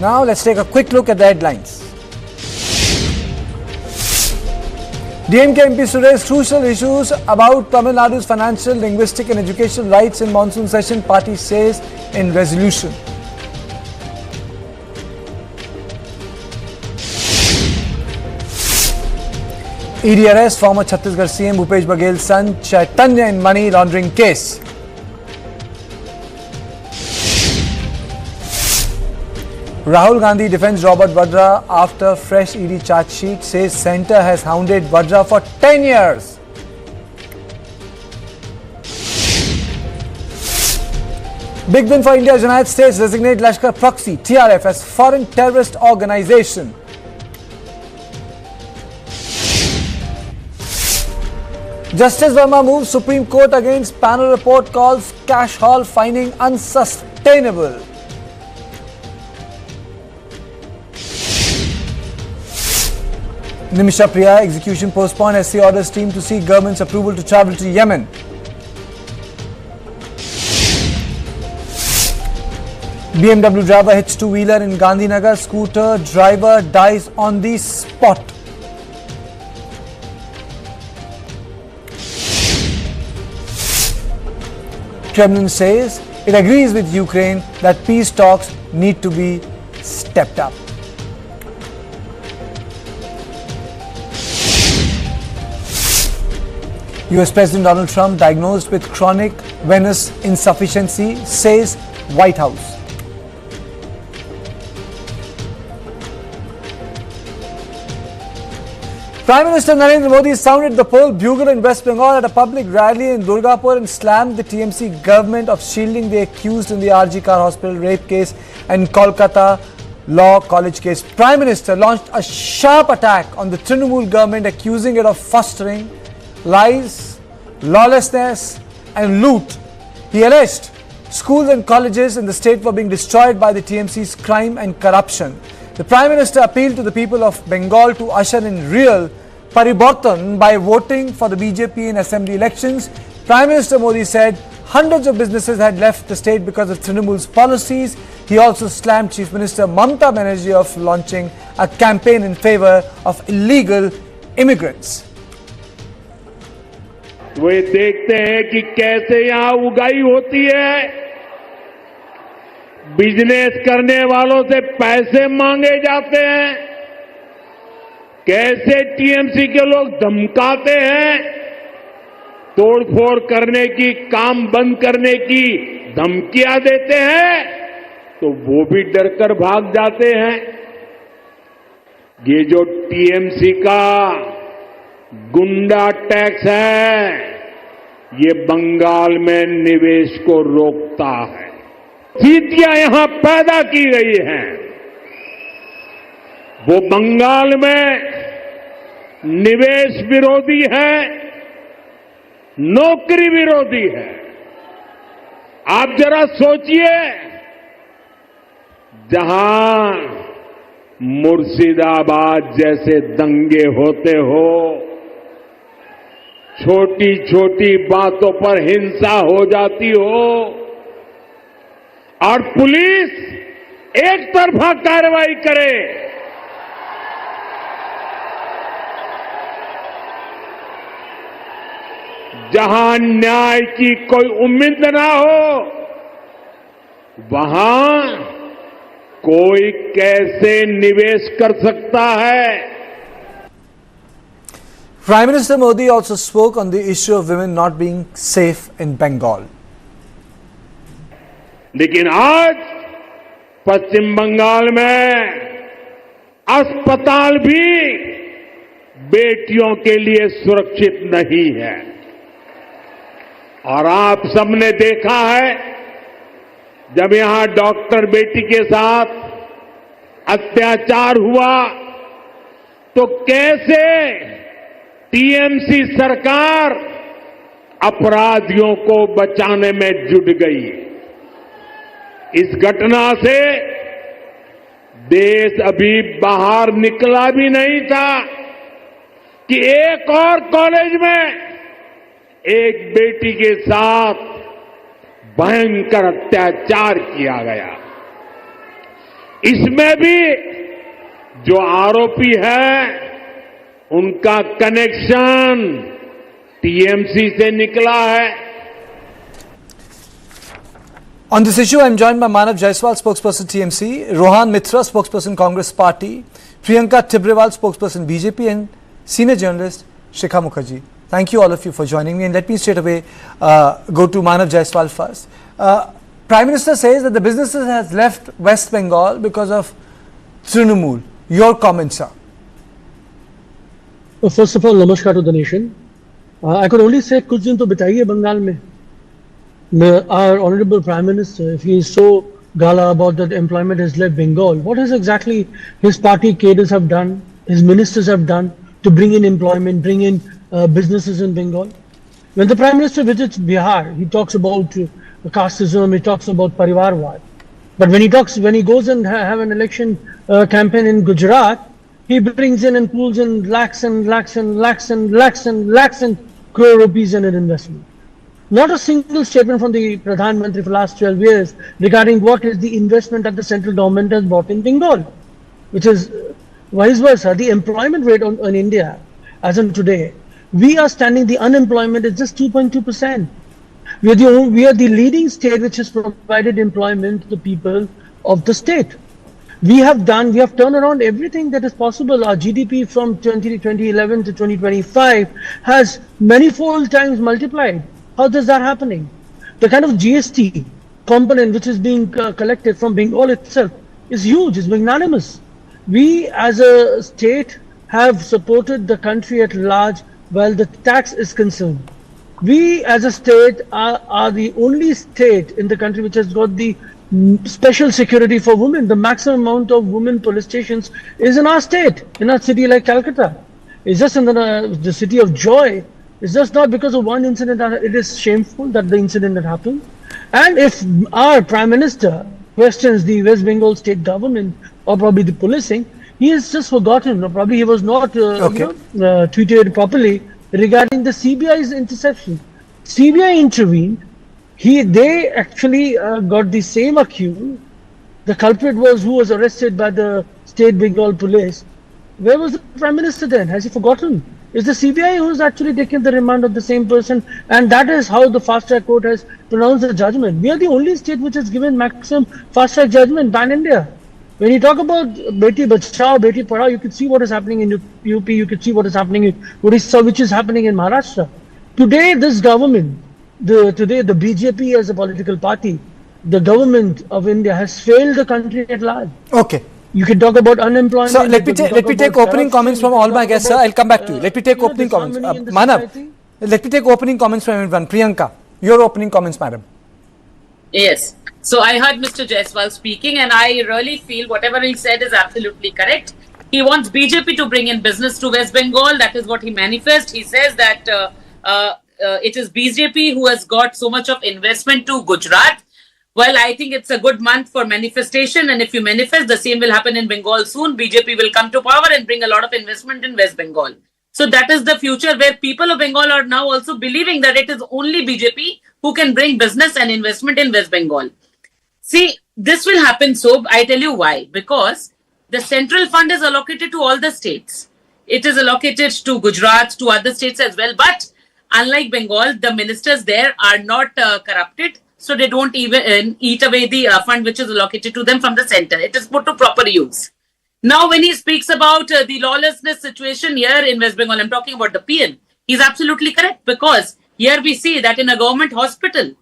Now let's take a quick look at the headlines. DMK MPs to raise crucial issues about Tamil Nadu's financial, linguistic and educational rights in monsoon session, party says in resolution. ED arrests former Chhattisgarh CM Bhupesh Bagel's son Chaitanya in money laundering case. Rahul Gandhi defends Robert Vadra after fresh ED charge sheet, says centre has hounded Vadra for 10 years. Big win for India. United States designate Lashkar Proxy (TRF) as foreign terrorist organisation. Justice Verma moves Supreme Court against panel report calls cash haul finding unsustainable. Nimisha Priya execution postponed. SC orders team to seek government's approval to travel to Yemen. BMW driver hits two-wheeler in Gandhinagar. Scooter driver dies on the spot. Kremlin says it agrees with Ukraine that peace talks need to be stepped up. US President Donald Trump diagnosed with chronic venous insufficiency, says White House. Prime Minister Narendra Modi sounded the pearl bugle in West Bengal at a public rally in Durgapur and slammed the TMC government of shielding the accused in the RG Car Hospital rape case and Kolkata Law College case. Prime Minister launched a sharp attack on the Trinamool government, accusing it of fostering lies, lawlessness and loot. He alleged schools and colleges in the state were being destroyed by the TMC's crime and corruption. The Prime Minister appealed to the people of Bengal to usher in real pariborton by voting for the BJP in assembly elections. Prime Minister Modi said hundreds of businesses had left the state because of Trinamool's policies. He also slammed Chief Minister Mamata Banerjee of launching a campaign in favour of illegal immigrants. वे देखते हैं कि कैसे यहां उगाई होती है, business करने वालों से पैसे मांगे जाते हैं, कैसे टीएमसी के लोग धमकाते हैं, तोड़फोड़ करने की, काम बंद करने की धमकियां देते हैं, तो वो भी डरकर भाग जाते हैं। ये जो टीएमसी का गुंडा टैक्स है, ये बंगाल में निवेश को रोकता है। स्थितियां यहां पैदा की गई हैं, वो बंगाल में निवेश विरोधी है, नौकरी विरोधी है। आप जरा सोचिए, जहां मुर्शिदाबाद जैसे दंगे होते हो, छोटी छोटी बातों पर हिंसा हो जाती हो और पुलिस एक तरफा कार्रवाई करे, जहां न्याय की कोई उम्मीद ना हो, वहां कोई कैसे निवेश कर सकता है? Prime Minister Modi also spoke on the issue of women not being safe in Bengal. लेकिन आज पश्चिम बंगाल में अस्पताल भी बेटियों के लिए सुरक्षित नहीं है। और आप सबने देखा है, जब यहां डॉक्टर बेटी के साथ अत्याचार हुआ तो कैसे टीएमसी सरकार अपराधियों को बचाने में जुट गई। इस घटना से देश अभी बाहर निकला भी नहीं था कि एक और कॉलेज में एक बेटी के साथ भयंकर अत्याचार किया गया। इसमें भी जो आरोपी है उनका कनेक्शन टीएमसी से निकला है. On this issue, I am joined by Manav Jaiswal, spokesperson TMC, Rohan Mitra, spokesperson Congress Party, Priyanka Tibrewal, spokesperson BJP, and senior journalist Shikha Mukherjee. Thank you all of you for joining me, and let me straight away go to Manav Jaiswal first. Prime Minister says that the businesses has left West Bengal because of Trinamool. Your comments, sir? Well, first of all, namaskar to the nation. I could only say कुछ दिन तो बिताइए बंगाल में. Our honorable Prime Minister, if he is so gala about that employment has left Bengal, what is exactly his party cadres have done, his ministers have done to bring in employment, bring in businesses in Bengal? When the Prime Minister visits Bihar, he talks about casteism, he talks about pariborton. But when he goes and have an election campaign in Gujarat, he brings in and pulls in lakhs and lakhs and lakhs and lakhs and lakhs and crore rupees in an investment. Not a single statement from the Pradhan Mantri for the last 12 years regarding what is the investment that the central government has brought in Bengal, which is vice versa. The employment rate on India, as in today, we are standing, the unemployment is just 2.2%. We are the leading state which has provided employment to the people of the state. We have turned around everything that is possible. Our GDP from 2011 to 2025 has manifold times multiplied. How is that happening? The kind of GST component which is being collected from Bengal itself is huge, it's magnanimous. We as a state have supported the country at large while the tax is concerned. We as a state are the only state in the country which has got the special security for women. The maximum amount of women police stations is in our state, in a city like Calcutta. It's just in the city of joy. It's just not because of one incident. It is shameful that the incident had happened. And if our Prime Minister questions the West Bengal state government or probably the policing, he has just forgotten, or probably he was not tweeted properly regarding the CBI's interception. CBI intervened. They actually got the same accused. The culprit who was arrested by the state Bengal police. Where was the Prime Minister then? Has he forgotten? It's the CBI who's actually taken the remand of the same person, and that is how the fast track court has pronounced the judgment. We are the only state which has given maximum fast track judgment ban India. When you talk about Beti Bachao, Beti Padhao, you can see what is happening in UP, you can see what is happening in Odisha, which is happening in Maharashtra. Today, this government, the BJP as a political party, the government of India has failed the country at large. Okay. You can talk about unemployment. So let me take opening comments from all my guests, sir. I'll come back to you. Let me take opening comments. Manav, let me take opening comments from everyone. Priyanka, your opening comments, madam. Yes. So I heard Mr. Jaiswal speaking, and I really feel whatever he said is absolutely correct. He wants BJP to bring in business to West Bengal. That is what he manifests. He says that it is BJP who has got so much of investment to Gujarat. Well, I think it's a good month for manifestation, and if you manifest, the same will happen in Bengal soon. BJP will come to power and bring a lot of investment in West Bengal. So that is the future where people of Bengal are now also believing that it is only BJP who can bring business and investment in West Bengal. See, this will happen, so I tell you why. Because the central fund is allocated to all the states. It is allocated to Gujarat, to other states as well. But unlike Bengal, the ministers there are not corrupted. So they don't even eat away the fund which is allocated to them from the center. It is put to proper use. Now, when he speaks about the lawlessness situation here in West Bengal, I'm talking about the PN. He's absolutely correct, because here we see that in a government hospital,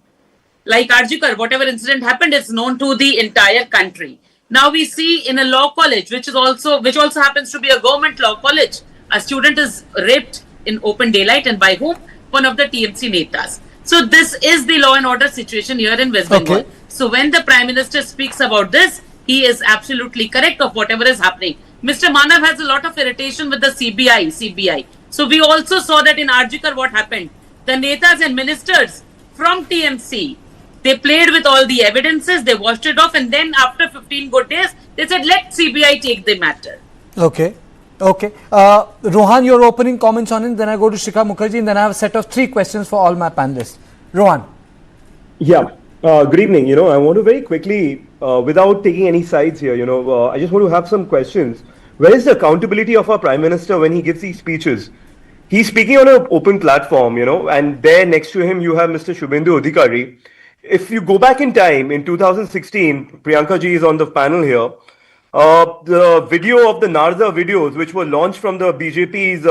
like Arjikar, whatever incident happened is known to the entire country. Now we see in a law college, which also happens to be a government law college, a student is raped in open daylight, and by whom? One of the TMC netas. So this is the law and order situation here in West Bengal. Okay. So when the Prime Minister speaks about this, he is absolutely correct of whatever is happening. Mr. Manav has a lot of irritation with the CBI. So we also saw that in Arjikar what happened. The netas and ministers from TMC, they played with all the evidences, they washed it off, and then after 15 good days, they said, let CBI take the matter. Okay. Rohan, your opening comments on it, then I go to Shikha Mukherjee, and then I have a set of 3 questions for all my panelists. Rohan. Yeah. Good evening. I want to very quickly, without taking any sides here, I just want to have some questions. Where is the accountability of our Prime Minister when he gives these speeches? He's speaking on an open platform, and there next to him you have Mr. Shubhendu Adhikari. If you go back in time, in 2016, Priyanka ji is on the panel here. The video of the Narda videos, which were launched from the BJP's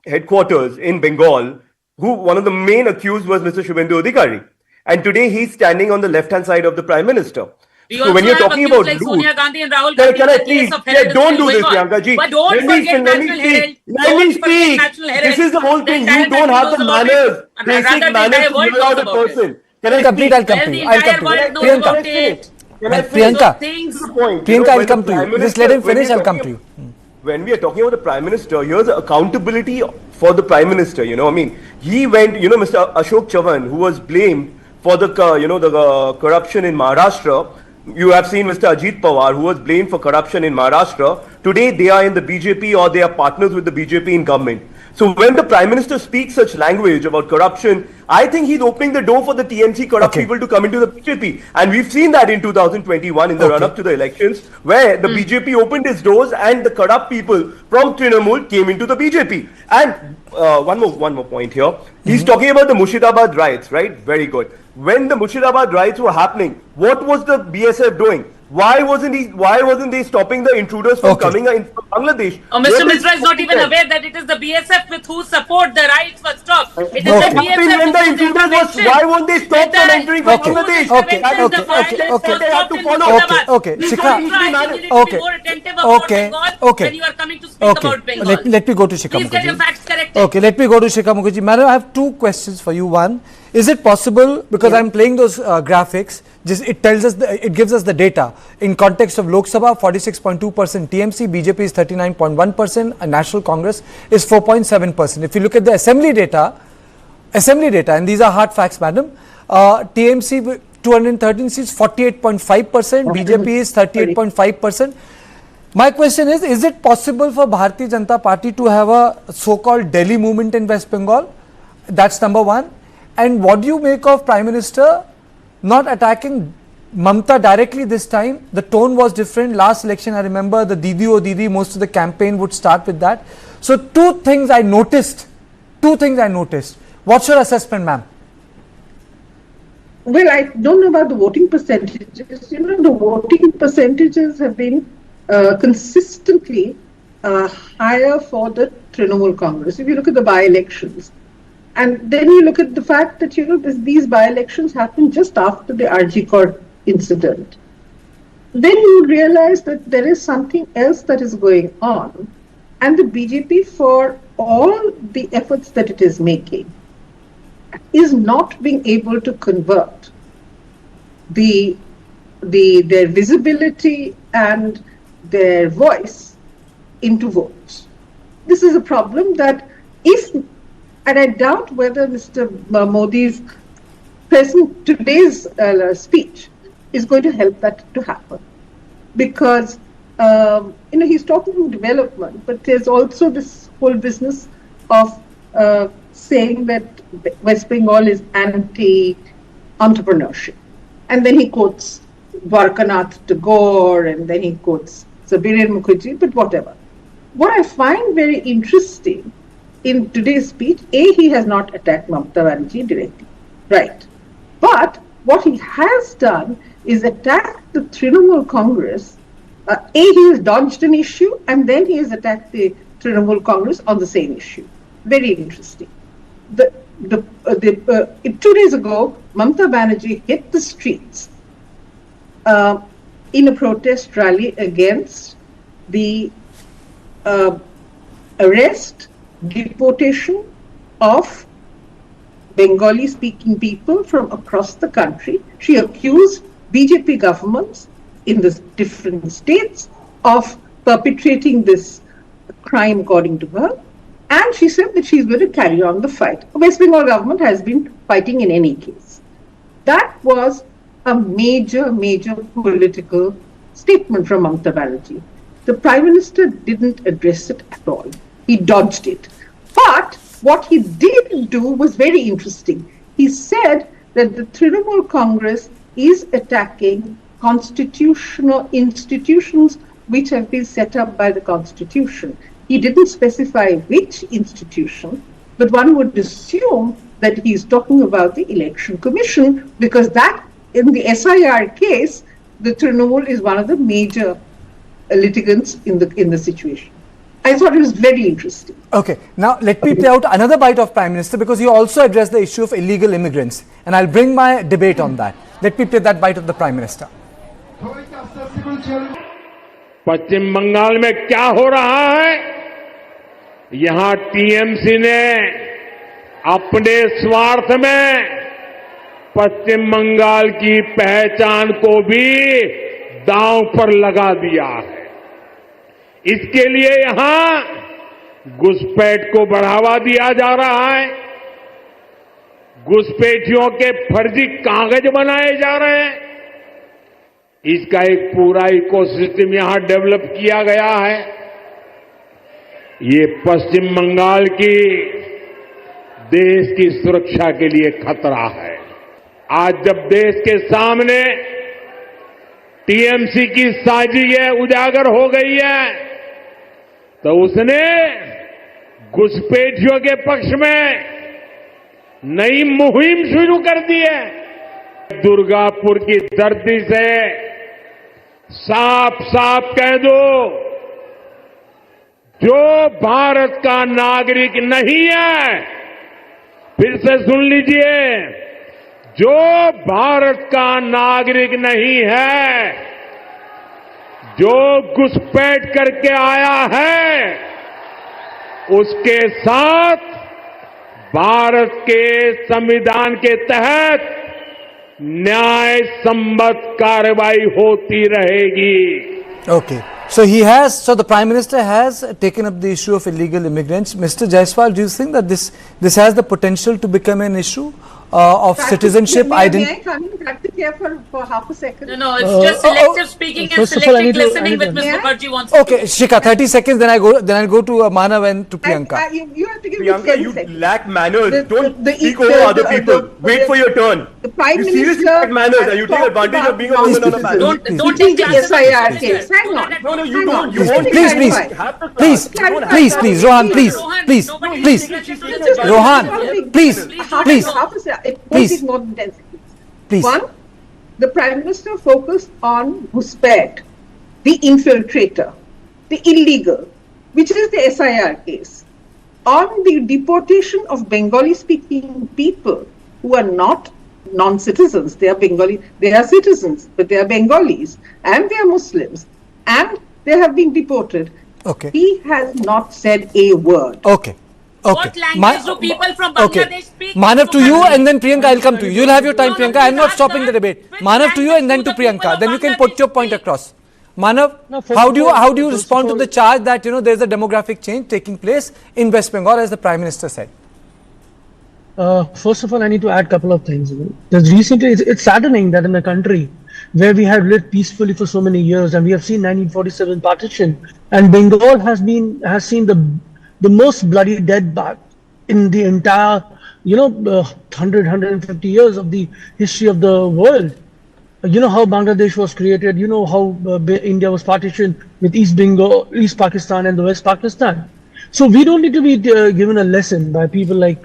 headquarters in Bengal, one of the main accused was Mr. Shubhendu Adhikari. And today he's standing on the left-hand side of the Prime Minister. We So also when you're have talking accused about like loot, Sonia Gandhi and Rahul can Gandhi I in the please, case of Herald don't is do still this, going on. Priyanka ji. But don't Let me forget National Herald. Let me Don't forget speak. National Herald. This is the whole The thing. entire You don't country have the knows about manners, it. basic Rather, the manners entire to world hear out knows a about it. person. Can I I'll complete, speak? I'll come Well, to the you. I'll entire come to world you. knows Priyanka, about it. Can I Priyanka. finish? Things. This is the point. Priyanka, I'll when the come to you. Prime Just let him Minister- when finish, we're I'll come talking to you. When we are talking about the Prime Minister, here's accountability for the Prime Minister. He went, Mr. Ashok Chavan, who was blamed for the, the corruption in Maharashtra. You have seen Mr. Ajit Pawar, who was blamed for corruption in Maharashtra. Today, they are in the BJP or they are partners with the BJP in government. So when the Prime Minister speaks such language about corruption, I think he's opening the door for the TMC corrupt people to come into the BJP. And we've seen that in 2021 in the run-up to the elections, where the BJP opened its doors and the corrupt people from Trinamool came into the BJP. And one more point here. He's talking about the Murshidabad riots, right? Very good. When the Murshidabad riots were happening, what was the BSF doing? Why wasn't they stopping the intruders from coming in from Bangladesh? Oh, Mr. Mishra is not even aware that it is the BSF with whose support the riots were stopped. It is the BSF when the with whose intruders was, intervention. why won't they stop them entering from Bangladesh? Okay. They have to follow. Okay. When you are coming to speak about Bengal. Let me go to Shikha Please get your Mukherjee. facts corrected. Okay, let me go to Shikha Mukherjee. Madam, I have two questions for you. One, is it possible, because I'm playing those graphics, it tells us, it gives us the data. In context of Lok Sabha, 46.2% TMC, BJP is 39.1%, and National Congress is 4.7%. If you look at the assembly data, and these are hard facts, madam, TMC 213 seats, 48.5%, BJP is 38.5%. My question is it possible for Bharatiya Janata Party to have a so-called Delhi movement in West Bengal? That's number one. And what do you make of Prime Minister not attacking Mamata directly this time? The tone was different. Last election, I remember the Didi O Didi, most of the campaign would start with that. So two things I noticed. What's your assessment, ma'am? Well, I don't know about the voting percentages. The voting percentages have been consistently higher for the Trinamool Congress. If you look at the by-elections, and then you look at the fact that these by-elections happened just after the RG Court incident, then you realize that there is something else that is going on, and the BJP, for all the efforts that it is making, is not being able to convert their visibility and their voice into votes. This is a problem that and I doubt whether Mr. Modi's today's speech is going to help that to happen, because he's talking about development, but there's also this whole business of saying that West Bengal is anti-entrepreneurship, and then he quotes Dwarkanath Tagore, and then he quotes Sabirin Mukherjee, but whatever. What I find very interesting in today's speech, he has not attacked Mamata Banerjee directly, right? But what he has done is attack the Trinamool Congress. He has dodged an issue, and then he has attacked the Trinamool Congress on the same issue. Very interesting. 2 days ago, Mamata Banerjee hit the streets in a protest rally against the arrest, deportation of Bengali-speaking people from across the country. She accused BJP governments in the different states of perpetrating this crime, according to her. And she said that she's going to carry on the fight. The West Bengal government has been fighting in any case. That was a major, major political statement from Mamata Banerjee. The Prime Minister didn't address it at all. He dodged it. But what he did do was very interesting. He said that the Trinamool Congress is attacking constitutional institutions which have been set up by the Constitution. He didn't specify which institution, but one would assume that he's talking about the Election Commission, because that, in the SIR case, the Trinamool is one of the major litigants in the situation. I thought it was very interesting. Okay, now let me play out another bite of Prime Minister, because you also addressed the issue of illegal immigrants, and I'll bring my debate on that. Let me play that bite of the Prime Minister. पश्चिम बंगाल में क्या हो रहा है? यहां TMC ने अपने स्वार्थ में पश्चिम बंगाल की पहचान को भी दांव पर लगा दिया है। इसके लिए यहां घुसपैठ को बढ़ावा दिया जा रहा है, घुसपैठियों के फर्जी कागज बनाए जा रहे हैं। इसका एक पूरा इकोसिस्टम यहां डेवलप किया गया है। ये पश्चिम बंगाल की देश की सुरक्षा के लिए खतरा है। आज जब देश के सामने टीएमसी की साजिश उजागर हो गई है, तो उसने घुसपैठियों के पक्ष में नई मुहिम शुरू कर दी है। दुर्गापुर की धरती से साफ साफ कह दो, जो भारत का नागरिक नहीं है, फिर से सुन लीजिए, जो भारत का नागरिक नहीं है, जो घुसपैठ करके आया है, उसके साथ भारत के संविधान के तहत न्याय सम्मत कार्रवाई होती रहेगी। Okay, so the Prime Minister has taken up the issue of illegal immigrants. Mr. Jaiswal, do you think that this has the potential to become an issue of citizenship identity? May I come in practice here for half a second? No, it's just selective speaking and first of all, selective listening, which I Ms. need to- Mukherjee wants to Okay, do. Shikha, 30 seconds, then I'll go to Manav and to Priyanka. You have to give me Priyanka, 10 you seconds. lack manners. Don't the- speak the- over other the- people. Wait for your turn. The Prime You seriously Minister lack manners and you take talked advantage about of being a woman on a panel. Don't Which is take the chances. SIR Please, case. Hang don't on. let- No, you Hang don't. on. You Let won't me Please, clarify. please, Rohan, please, Nobody please, is elected to Let's this just- body. Rohan, please, please, Half a second. It won't Please. take more than 10 seconds. please. One, the Prime Minister focused on Ghuspaid, the infiltrator, the illegal, which is the SIR case. On the deportation of Bengali-speaking people who are not non-citizens, they are Bengali, they are citizens, but they are Bengalis, and they are Muslims, and they have been deported. Okay. He has not said a word. Okay. Okay. What language do people from Bangladesh speak? Manav, to you, and then Priyanka, I'll come to you. You'll have your time, No, Priyanka. I'm please not ask stopping the her. debate. Which Manav, to you, and then language to do the people Priyanka. of Then you can put Bangladesh your point speak? across. Manav, No, first how of do you all- respond to the charge that there's a demographic change taking place in West Bengal, as the Prime Minister said? First of all, I need to add a couple of things. There's recently, it's saddening that in a country where we have lived peacefully for so many years, and we have seen 1947 partition, and Bengal has seen the most bloody dead back in the entire 150 years of the history of the world. You know how Bangladesh was created. You know how India was partitioned with East Bengal, East Pakistan, and the West Pakistan. So we don't need to be given a lesson by people like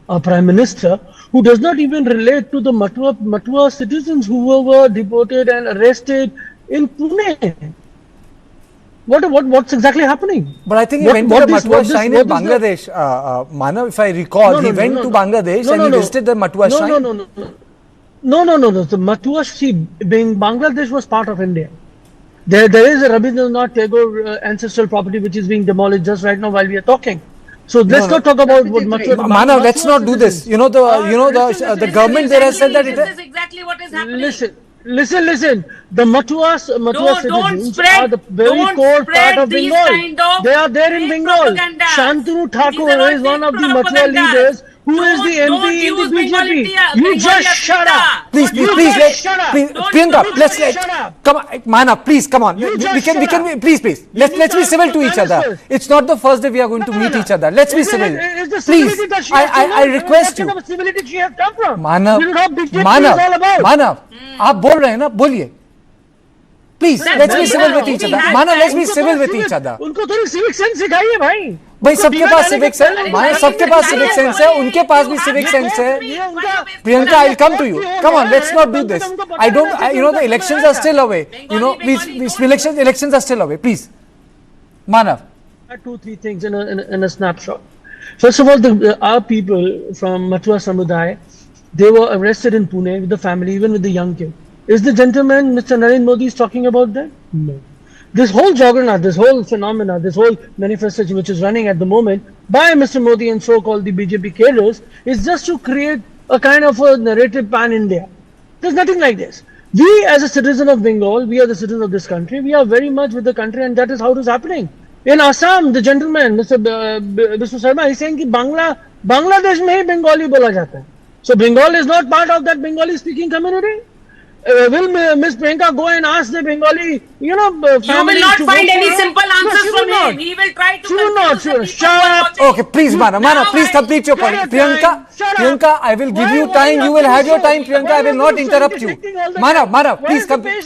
our Prime Minister, who does not even relate to the Matua citizens who were deported and arrested in Pune. What's exactly happening? But I think he What- went to what the is- Matua what is- shrine what in is the- Bangladesh. Manav, if I recall, he went to Bangladesh and he visited the Matua shrine. No. The Matua, see, Bangladesh was part of India. There is a Rabindranath Tagore ancestral property which is being demolished just right now while we are talking. So let's not talk about what Matua. Manav, let's not do this. The government there has said that This is exactly what is happening. Listen. The Matua Don't citizens spread- are the very don't core spread part of these Bengal. kind of They are there in fake Bengal. propaganda. Shantanu These are all Thakur is fake one of the Matua propaganda. leaders who is the Don't MP in use the Bengali BJP. You just shut up. Please, Shut up. Priyanka, let's Shut up. come on, Manav, please, come on. You We just can, shut up. please, let's need to be civil ask to the each other. ministers. It's not the first day we are going to meet each other. Let's be civil. It's the Please, civility that she has to I know. request What you. kind of civility she has come from? Manav, You know what BJP is all about. Manav, आप बोल रहे हैं ना, बोलिए. Please, let's be civil with each other. Manav, let's be civil with each other. उनको थोड़ी civic sense सिखाइए भाई. भाई सबके पास civic sense, माया सबके पास civic sense है, उनके पास भी civic sense है. Priyanka, I'll come to you. Come on, let's not do this. The elections are still away. Elections are still away. Please, Manav. 2-3 things in a snapshot. First of all, our people from Mathura Samudaya, they were arrested in Pune with the family, even with the young kid. Is the gentleman Mr. Narendra Modi is talking about that? No. This whole juggernaut, this whole phenomena, this whole manifestation which is running at the moment by Mr. Modi and so-called the BJP cadres is just to create a kind of a narrative pan-India. There's nothing like this. We as a citizen of Bengal, we are the citizens of this country, we are very much with the country and that is how it is happening. In Assam, the gentleman, Mr. Sharma, is saying that Bangladesh mein hi Bengali bola jata hai. So Bengal is not part of that Bengali speaking community? Will Miss Priyanka go and ask the Bengali, You will not find any simple answers from him. He will try to confuse the people Shut who are up. watching. Okay, please, Manav, please complete your point. Priyanka, I will give you time. You will have your time, Priyanka. I will not interrupt you. Manav, please complete.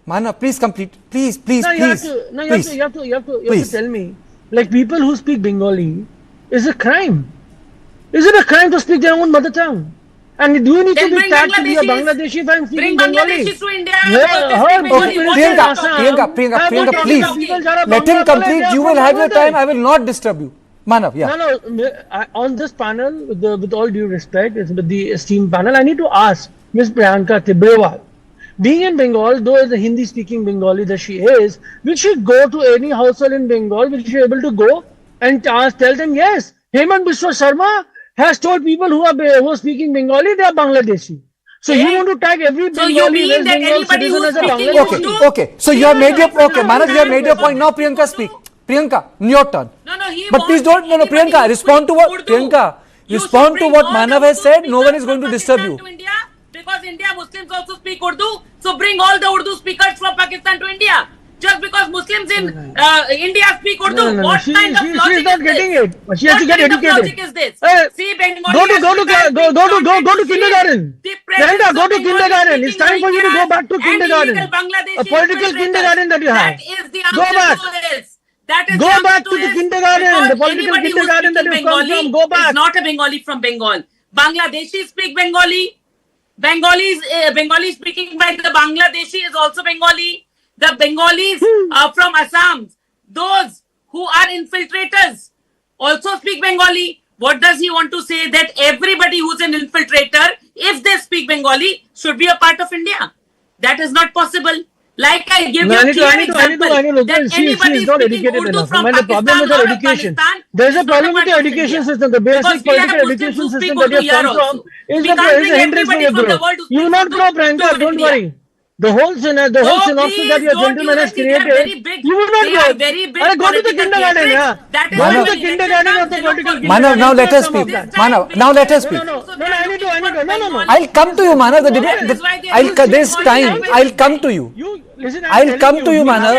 Manav, please complete. Please. You have to tell me, like people who speak Bengali, is a crime. Is it a crime to speak their own mother tongue? And do you need Then to be bring tagged to be a Bangladeshis. Bangladeshi if I'm Bring speaking Bengali? Bangladeshis to India. Priyanka, please. Let him complete. You will have your time. I will not disturb you. Manav, yeah. No, on this panel, with all due respect, with the esteemed panel, I need to ask Ms. Priyanka Tibrewal, being in Bengal, though as a Hindi-speaking Bengali that she is, will she go to any household in Bengal? Will she be able to go and tell them, yes, Hemant Biswa Sharma has told people who are speaking Bengali, they are Bangladeshi. So you want to tag every Bengali you mean West that Bengal anybody citizen who's as a speaking Bangladeshi? Okay. So you have made your Manav, you have made your point. Now Priyanka speak. Priyanka, your turn. But please don't. No, Priyanka, respond to what Manav has said. No one is going to disturb you. Because India Muslims also speak Urdu, so bring all the Urdu speakers from Pakistan to India. Just because Muslims in India speak Urdu, No. what kind of logic She's not is getting this? it. She has to get What kind of educated. logic is this? Hey, See, Bengali go to kindergarten. Priyanka, go to kindergarten. It's time for you to go back to kindergarten. A political kindergarten that you have. That is the Go answer back. to this. That is Go the answer back to to the this. kindergarten, Because the political anybody who's kindergarten that speaking you come Bengali from. Go back. is not a Bengali from Bengal. Bangladeshis speak Bengali. Bengali speaking by the Bangladeshi is also Bengali. The Bengalis from Assam, those who are infiltrators, also speak Bengali. What does he want to say? That everybody who's an infiltrator, if they speak Bengali, should be a part of India. That is not possible. Like I give you a clear example. That She anybody is not speaking educated Urdu enough. from The problem with her Pakistan or education. Afghanistan There's a is not problem with the part of education India. system. The Because basic we have political Muslims education who speak system that you Urdu have here come also. from is We a can't bring hindrance for everybody your from the growth. world who You will speaks not Urdu grow, Priyanka. to Don't India. worry. The whole synopsis please that your don't gentleman has use it. They are very created, big. you will not They grow. are very big Go to the political kindergarten, theatrics. yeah. That is Go why to when the election kindergarten comes, of the they look political for kindergarten. Manav, now let us Some speak. of that. Now let us speak. No, I need to. No. I'll come to you, Manav. The debate. That is why they are This using time, language. I'll come to you. Listen, I'll come to you, Manav.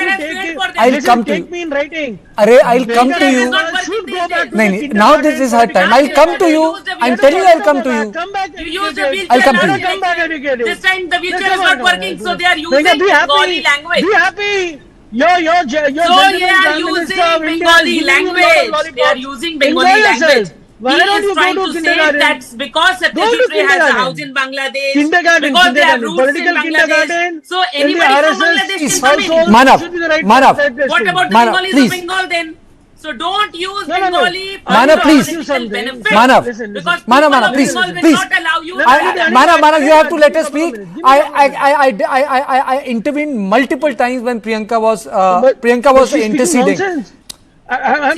I'll come to Take you. me in writing. Arey, I'll come to you. Should go back to No, the now this is her time. I'll come to you. I'm telling you, I'll come to you. Come back. You use the wheelchair I'll come to last you. Come back election. educated. This time the wheelchair is Come not on, working, so they are using Priyanka, be Bengali happy. language. Be happy. Your So they gentleman are Prime using Minister of India is Bengali giving you a lot of language. They lollipops. are using Enjoy Bengali yourself. language. Why He don't is you trying go to to say kindergarten? that because Go to Satyajit Ray has a kindergarten. house in Bangladesh, Kindergarten, because there are kindergarten, roots in political Bangladesh, kindergarten, so in the anybody from RSS Bangladesh is can come in. household Manav, should be the right Manav. place. What about the Manav, Bengalis please. of Bengal then? So don't use No. Bengali for Manav, your please. political benefit. Manav. Listen. Because Manav, people of please, Bengal will please. not allow you. Manav, you have to let us speak. I intervened multiple times when Priyanka was interceding.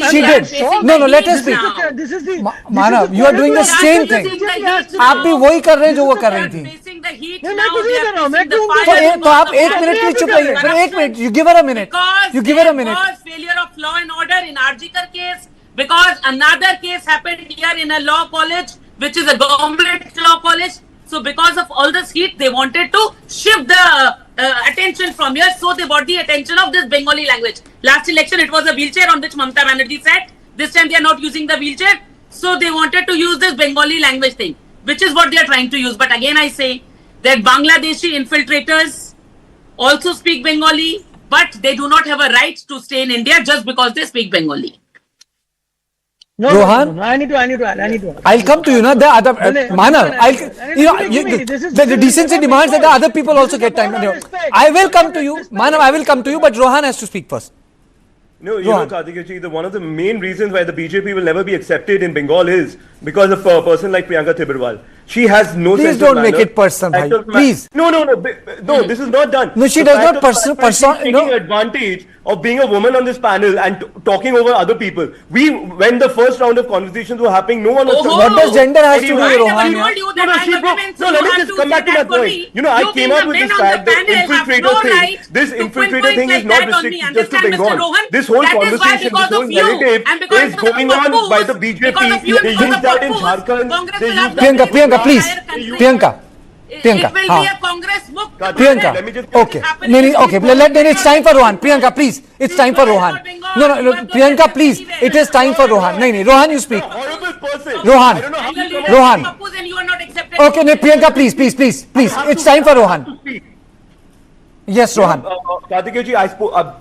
She did. No, let us speak. Manav, you are doing the same thing. आप भी वही कर रहे हैं जो वो कर रही थी. Facing the heat मैं now, कुछ they नहीं are कर रहा हूँ, मैं facing the क्यों fire तो आप because एक of मिनट के लिए चुप रहिए. फिर एक minute. You give her a minute. Because You give her a there minute. was failure of law and order in Arjikar case, because another case happened here in a law college which is a government law college. So because of all this heat, they wanted to shift the attention from here. So they brought the attention of this Bengali language. Last election, it was a wheelchair on which Mamata Banerjee sat. This time they are not using the wheelchair. So they wanted to use this Bengali language thing, which is what they are trying to use. But again, I say that Bangladeshi infiltrators also speak Bengali, but they do not have a right to stay in India just because they speak Bengali. Rohan? I need to add. I'll come to you, na. The other Manav, the decency demands that the other people also get time. I will come to you, Manav. I will come to you, but Rohan has to speak first. No, you know, Karthikeya, one of the main reasons why the BJP will never be accepted in Bengal is because of a person like Priyanka Tibrewal. She has no Please sense don't of manner. make it personal, bhai. Please. No, this is not done. No, she The does fact not of the matter is that she's taking no. advantage of being a woman on this panel and talking over other people. When the first round of conversations were happening, no one was talking. What does gender has to do with I Rohan? never told you that I'm a woman, so No, you let me have just to come back to say my that for point. me. You know, I You came being out a with man this on the fact, the panel have infiltrator no thing. right This to infiltrator pinpoint thing is like not that on me. restricted just to Understand, Mr. Bengal. Rohan? This whole That is why conversation, because this whole of you narrative and because is of the going on by the Pappus, BJP. because of you and They because use of that in Pappus, Jharkhand. Congress They will use have that the Priyanka, please. entire country. Priyanka. It will be a Congress book. Priyanka, Let me just- okay. Okay, then it's time for Rohan. Priyanka, please. It's time for Rohan. No, Priyanka, please. It is time for Rohan. No, Rohan, you speak. Horrible person. Rohan. I don't know how you come Rohan. Pappus and you are not accepted. Okay, no, Priyanka, please. It's time for Rohan. Yes, Rohan. Karthikeya, I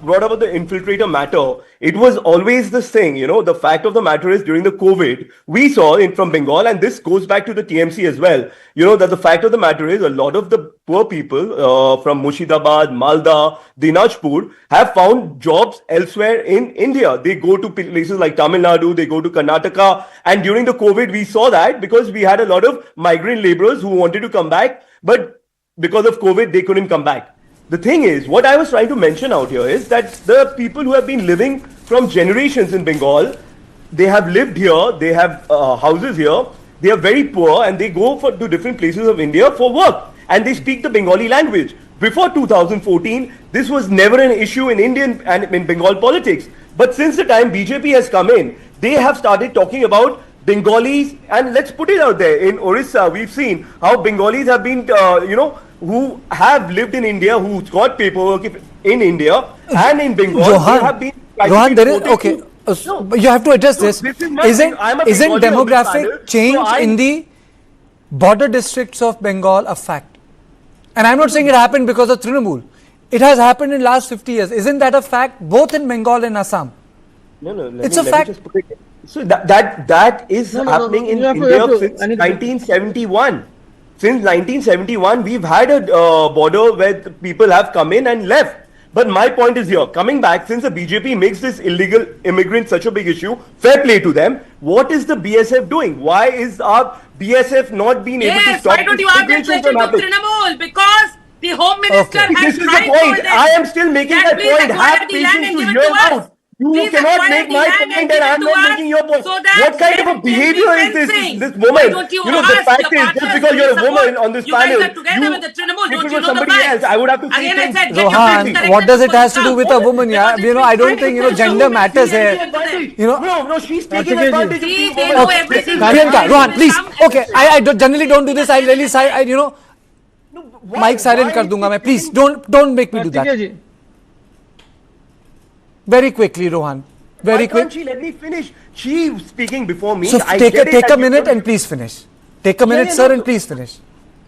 brought up the infiltrator matter. It was always this thing, you know, the fact of the matter is during the COVID, we saw it from Bengal, and this goes back to the TMC as well, you know, that the fact of the matter is a lot of the poor people from Murshidabad, Malda, Dinajpur have found jobs elsewhere in India. They go to places like Tamil Nadu, they go to Karnataka, and during the COVID, we saw that because we had a lot of migrant laborers who wanted to come back, but because of COVID, they couldn't come back. The thing is, what I was trying to mention out here is that the people who have been living from generations in Bengal, they have lived here, they have houses here, they are very poor and they go to different places of India for work and they speak the Bengali language. Before 2014, this was never an issue in Indian and in Bengal politics. But since the time BJP has come in, they have started talking about Bengalis, and let's put it out there, in Orissa, we've seen how Bengalis have been, who have lived in India, who's got paperwork in India and in Bengal, they have been. Rohan, there is, okay, you have to address this. Isn't demographic change in the border districts of Bengal a fact? And I'm not saying it happened because of Trinamool. It has happened in last 50 years. Isn't that a fact both in Bengal and Assam? No, it's a fact. So that is happening in India since 1971. Since 1971, we've had a border where people have come in and left. But my point is here, coming back, since the BJP makes this illegal immigrants such a big issue, fair play to them. What is the BSF doing? Why is our BSF not being able to stop why don't you ask that question to Trinamool? Because the Home Minister has This is the tried point. for them. I am still making that point. Have patience to hear out. You cannot make my point and I am not making your point. What kind of a behavior is this woman? You know, the fact is, just because you're a woman on this panel, if it was somebody else, I would have to see things. Rohan, what does it has to do with a woman? Yeah, you know, I don't think, gender matters here. No, she's taking advantage of being a woman. Priyanka, Rohan, please. Okay, I generally don't do this. I really, mic silent kar dunga main. Please, don't make me do that. Very quickly, Rohan. Very quick. Why can't she let me finish? She's speaking before me. So take a minute and please finish. Take a minute, sir, and please finish.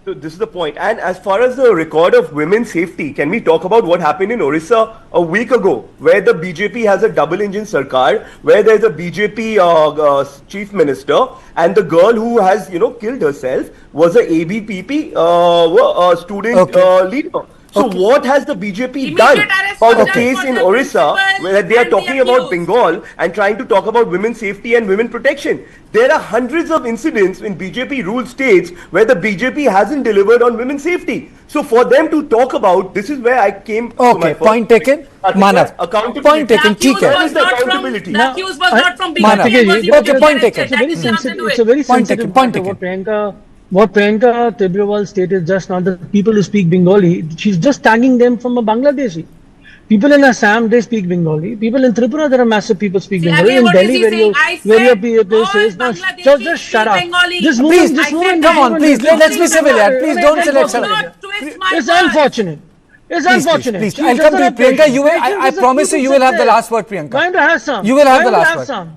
So this is the point. And as far as the record of women's safety, can we talk about what happened in Orissa a week ago, where the BJP has a double-engine sarkar, where there's a BJP chief minister, and the girl who has, killed herself was a ABPP student leader. So what has the BJP done about the case in Orissa where they are talking about Bengal and trying to talk about women's safety and women protection? There are hundreds of incidents in BJP ruled states where the BJP hasn't delivered on women's safety. So for them to talk about, this is where I came to my point taken. Manav. Accountability. Point taken. The accused was not from BJP. Okay, point taken. It's a very sensitive point. What Priyanka Tibrewal stated just now, the people who speak Bengali, she's just tagging them from a Bangladeshi. People in Assam, they speak Bengali. People in Tripura, there are massive people speak See, Bengali. again, In what is Delhi, he where saying? I your said place all is, no, Bangladeshis just shut speak up. Bengali. This Please, woman, this woman, come on, please, let's be civil here. Please don't select. Do not twist my It's words. unfortunate. It's Please, unfortunate. please. She I'll come to you, doesn't have Priyanka. You will, patience. I Patience is a promise you, key you to will have the success. last word, Priyanka. Going to have some. You will have Going the to last have word. some.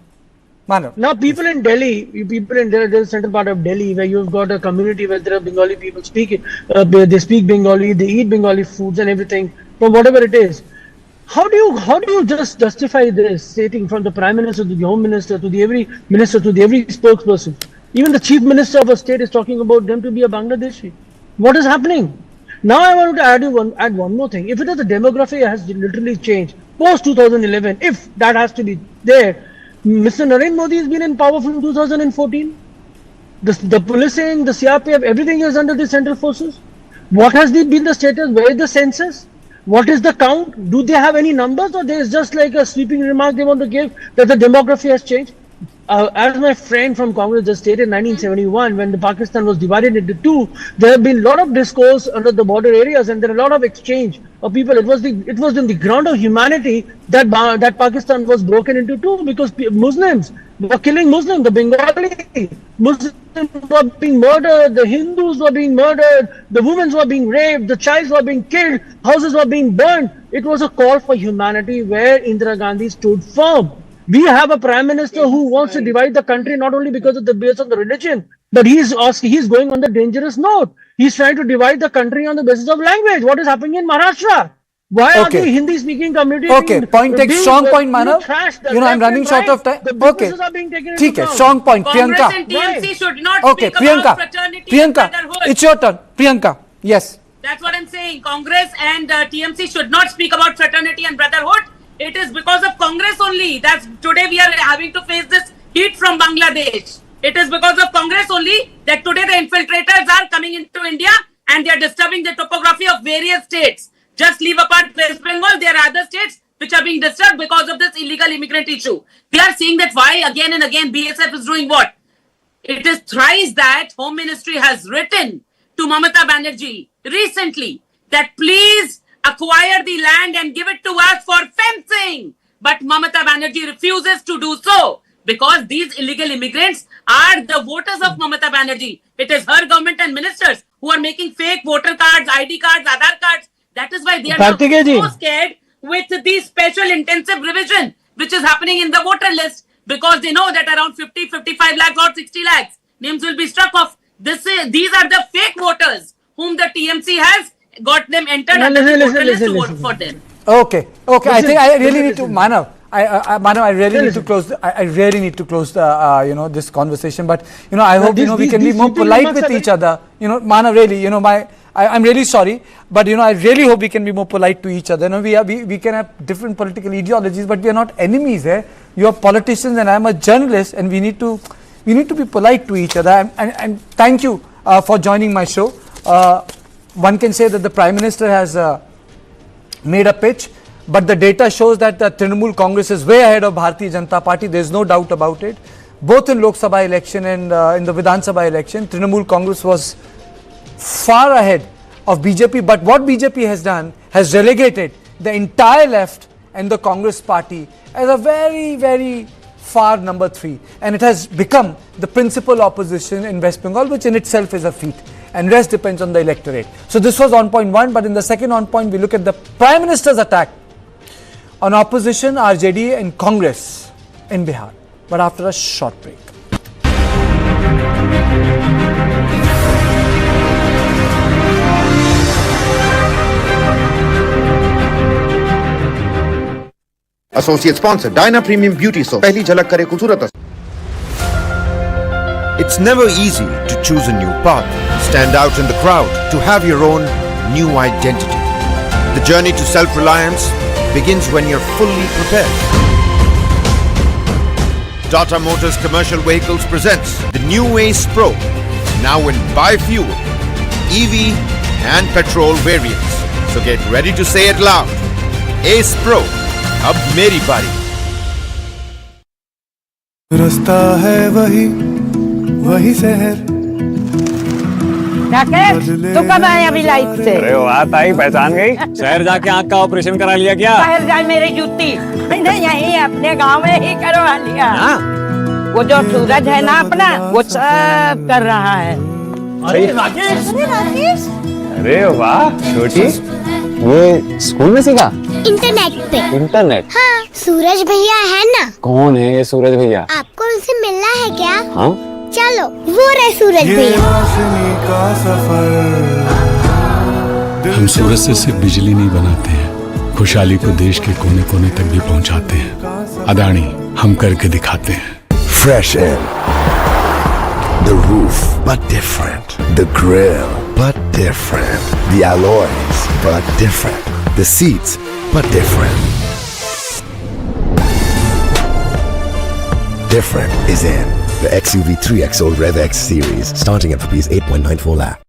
Manav. Now, people in Delhi, there's a central part of Delhi where you've got a community where there are Bengali people speaking. They speak Bengali, they eat Bengali foods and everything, from whatever it is. How do you just justify this, stating from the Prime Minister to the Home Minister to the every minister to the every spokesperson? Even the Chief Minister of a state is talking about them to be a Bangladeshi. What is happening? Now I want to add one more thing. If it is the demography has literally changed post 2011, if that has to be there, Mr. Narendra Modi has been in power from 2014. The policing, the CRPF, everything is under the central forces. What has been the status? Where is the census? What is the count? Do they have any numbers, or there is just like a sweeping remark they want to give that the demography has changed? As my friend from Congress just stated, in 1971, when the Pakistan was divided into two, there have been a lot of discourse under the border areas, and there are a lot of exchange of people. It was in the ground of humanity that Pakistan was broken into two, because Muslims were killing Muslims. The Bengali Muslims were being murdered, the Hindus were being murdered, the women were being raped, the childs were being killed, houses were being burned. It was a call for humanity where Indira Gandhi stood firm. We have a prime minister who wants to divide the country not only because of the base of the religion, but he's going on the dangerous note. He's trying to divide the country on the basis of language. What is happening in Maharashtra? Why are the Hindi speaking community point take strong point, Manav. I'm running short of time. Okay. Are being taken ठीक है, strong point. Congress Priyanka. and TMC should not Okay, speak Priyanka. about fraternity and brotherhood. It's your turn. Priyanka. Yes. That's what I'm saying. Congress and TMC should not speak about fraternity and brotherhood. It is because of Congress only that today we are having to face this heat from Bangladesh. It is because of Congress only that today the infiltrators are coming into India and they are disturbing the topography of various states. Just leave apart West Bengal, there are other states which are being disturbed because of this illegal immigrant issue. We are seeing that why again and again BSF is doing what? It is thrice that Home Ministry has written to Mamata Banerjee recently that please acquire the land and give it to us for fencing. But Mamata Banerjee refuses to do so because these illegal immigrants are the voters of Mamata Banerjee. It is her government and ministers who are making fake voter cards, ID cards, Aadhaar cards. That is why they are now so scared with the special intensive revision which is happening in the voter list, because they know that around 50, 55 lakhs or 60 lakhs names will be struck off. These are the fake voters whom the TMC has got them entered under the voter list to vote for them. Okay. I think I really need to, Manav. Manav, I really need to close. I really need to close the this conversation. But I hope we can be more polite with each other. Manav, really, I'm really sorry, but I really hope we can be more polite to each other. We can have different political ideologies, but we are not enemies. You are politicians, and I am a journalist, and we need to be polite to each other. And thank you for joining my show. One can say that the Prime Minister has made a pitch, but the data shows that the Trinamool Congress is way ahead of Bharatiya Janata Party. There is no doubt about it. Both in Lok Sabha election and in the Vidhan Sabha election, Trinamool Congress was far ahead of BJP. But what BJP has done has relegated the entire left and the Congress party as a very, very far number 3. And it has become the principal opposition in West Bengal, which in itself is a feat. And rest depends on the electorate. So this was on point 1, but in the second on point, we look at the Prime Minister's attack on opposition, RJD and Congress in Bihar. But after a short break. Associate sponsor, Dyna Premium Beauty Soap. पहली झलक करे खूबसूरत. It's never easy to choose a new path, stand out in the crowd, to have your own new identity. The journey to self-reliance begins when you're fully prepared. Tata Motors Commercial Vehicles presents the new Ace Pro, now in bi-fuel, EV and petrol variants. So get ready to say it loud. Ace Pro, अब मेरी बारी. रास्ता है वही शहर राकेश तू कब आया अभी लाइफ से? अरे वाह ताई, पहचान गई। शहर जाके आँख का ऑपरेशन करा लिया क्या? शहर जाए मेरी जूती, मैंने यही अपने गांव में ही करवा लिया। वो जो सूरज है ना अपना, वो सब कर रहा है। अरे राकेश, अरे वाह छोटी, ये स्कूल में सीखा? इंटरनेट पे। इंटरनेट? हाँ, सूरज भैया है ना? कौन है ये सूरज भैया? आपको उनसे मिलना है क्या? हाँ चलो, वो रहे सूरज भैया। हम सूरज से सिर्फ बिजली नहीं बनाते हैं, खुशहाली को देश के कोने कोने तक भी पहुंचाते हैं। अदानी, हम करके दिखाते हैं। Fresh air, the roof but different, the grill but different, the alloys but different, the seats but different. Different is in the XUV 3XO Rev X series, starting at rupees 8.94 lakh.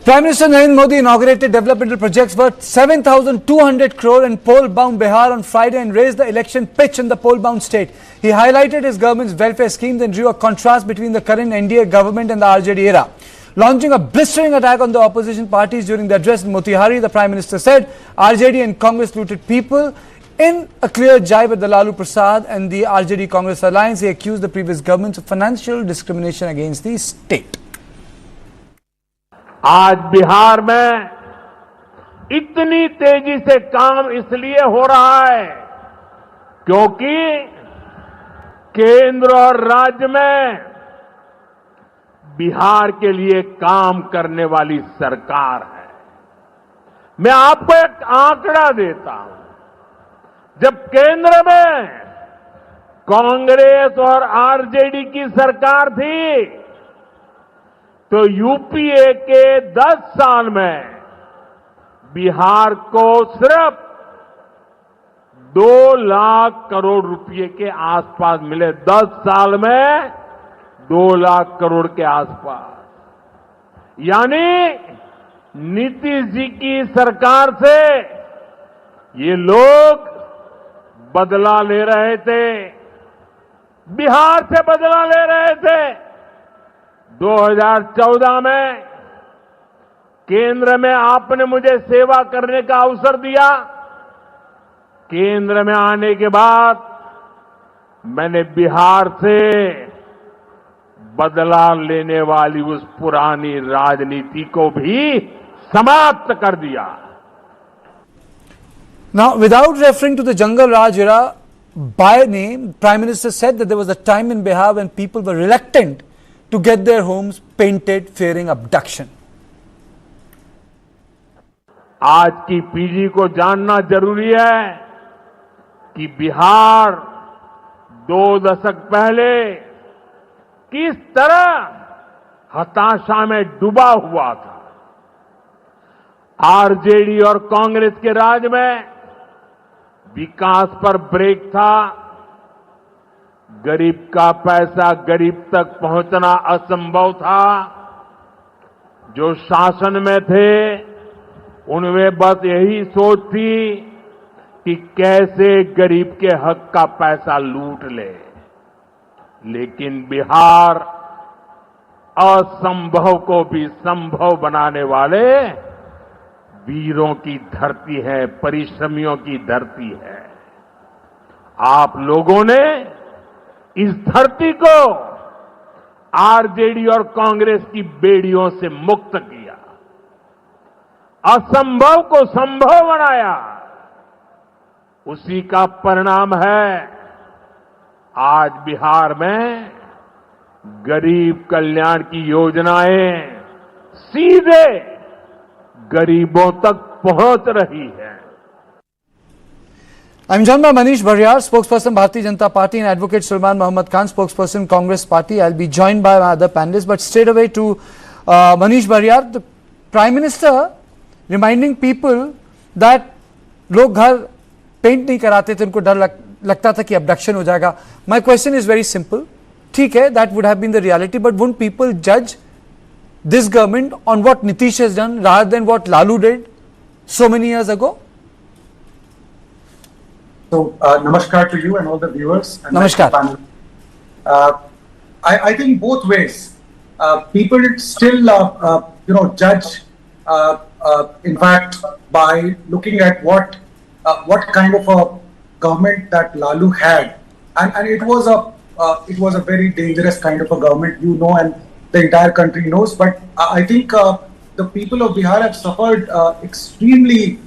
Prime Minister Narendra Modi inaugurated developmental projects worth 7,200 crore in poll-bound Bihar on Friday and raised the election pitch in the poll-bound state. He highlighted his government's welfare schemes and drew a contrast between the current NDA government and the RJD era. Launching a blistering attack on the opposition parties during the address in Motihari, the Prime Minister said RJD and Congress looted people. In a clear jibe at the Lalu Prasad and the RJD-Congress alliance, he accused the previous governments of financial discrimination against the state. आज बिहार में इतनी तेजी से काम इसलिए हो रहा है क्योंकि केंद्र और राज्य में बिहार के लिए काम करने वाली सरकार है। मैं आपको एक आंकड़ा देता हूं। जब केंद्र में कांग्रेस और आरजेडी की सरकार थी तो यूपीए के 10 साल में बिहार को सिर्फ 2 लाख करोड़ रुपए के आसपास मिले। 10 साल में 2 लाख करोड़ के आसपास। यानी नीतीश जी की सरकार से ये लोग बदला ले रहे थे, बिहार से बदला ले रहे थे। 2014 में केंद्र में आपने मुझे सेवा करने का अवसर दिया। केंद्र में आने के बाद मैंने बिहार से बदला लेने वाली उस पुरानी राजनीति को भी समाप्त कर दिया। Now, without referring to the Jungle Raj era by name, Prime Minister said that there was a time in Bihar when people were reluctant to get their homes painted, fearing abduction. आज की पीढ़ी को जानना जरूरी है कि बिहार 2 दशक पहले किस तरह हताशा में डूबा हुआ था। आरजेडी और कांग्रेस के राज में विकास पर ब्रेक था। गरीब का पैसा गरीब तक पहुंचना असंभव था। जो शासन में थे उनमें बस यही सोच थी कि कैसे गरीब के हक का पैसा लूट ले। लेकिन बिहार असंभव को भी संभव बनाने वाले वीरों की धरती है, परिश्रमियों की धरती है। आप लोगों ने इस धरती को आरजेडी और कांग्रेस की बेड़ियों से मुक्त किया, असंभव को संभव बनाया। उसी का परिणाम है आज बिहार में गरीब कल्याण की योजनाएं सीधे गरीबों तक पहुंच रही है। I'm joined by Manish Bharyar, spokesperson Bharatiya Janata Party, and Advocate Sulman Muhammad Khan, spokesperson Congress Party. I'll be joined by my other panelists, but straight away to Manish Bharyar, the Prime Minister reminding people that लोग घर paint नहीं कराते थे, उनको डर लगता था कि abduction हो जाएगा. My question is very simple. ठीक है, that would have been the reality, but wouldn't people judge this government on what Nitish has done rather than what Lalu did so many years ago? So, namaskar to you and all the viewers. And Namaskar. panel. I think both ways. People still, judge. In fact, by looking at what kind of a government that Lalu had, and it was a very dangerous kind of a government, and the entire country knows. But I think the people of Bihar have suffered extremely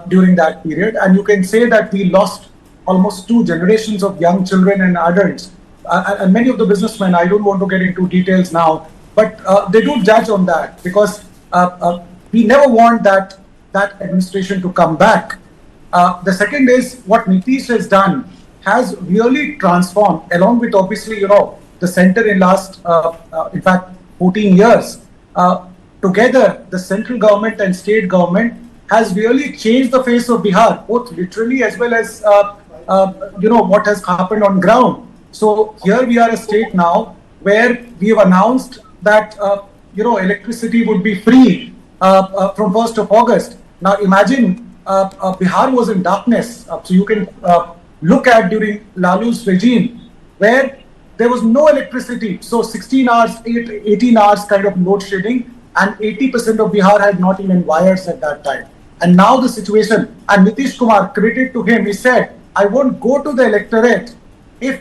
during that period, and you can say that we lost almost 2 generations of young children and adults, and many of the businessmen. I don't want to get into details now, but they do judge on that because we never want that administration to come back. The second is what Nitish has done has really transformed, along with obviously the center in last in fact 14 years. Together, the central government and state government has really changed the face of Bihar, both literally as well as what has happened on ground. So here we are a state now where we have announced that electricity would be free from 1st of August. Now imagine Bihar was in darkness. So you can look at during Lalu's regime where there was no electricity. So 16 hours, 18 hours kind of load shedding, and 80% of Bihar had not even wires at that time. And now the situation, and Nitish Kumar, credit to him, he said, I won't go to the electorate if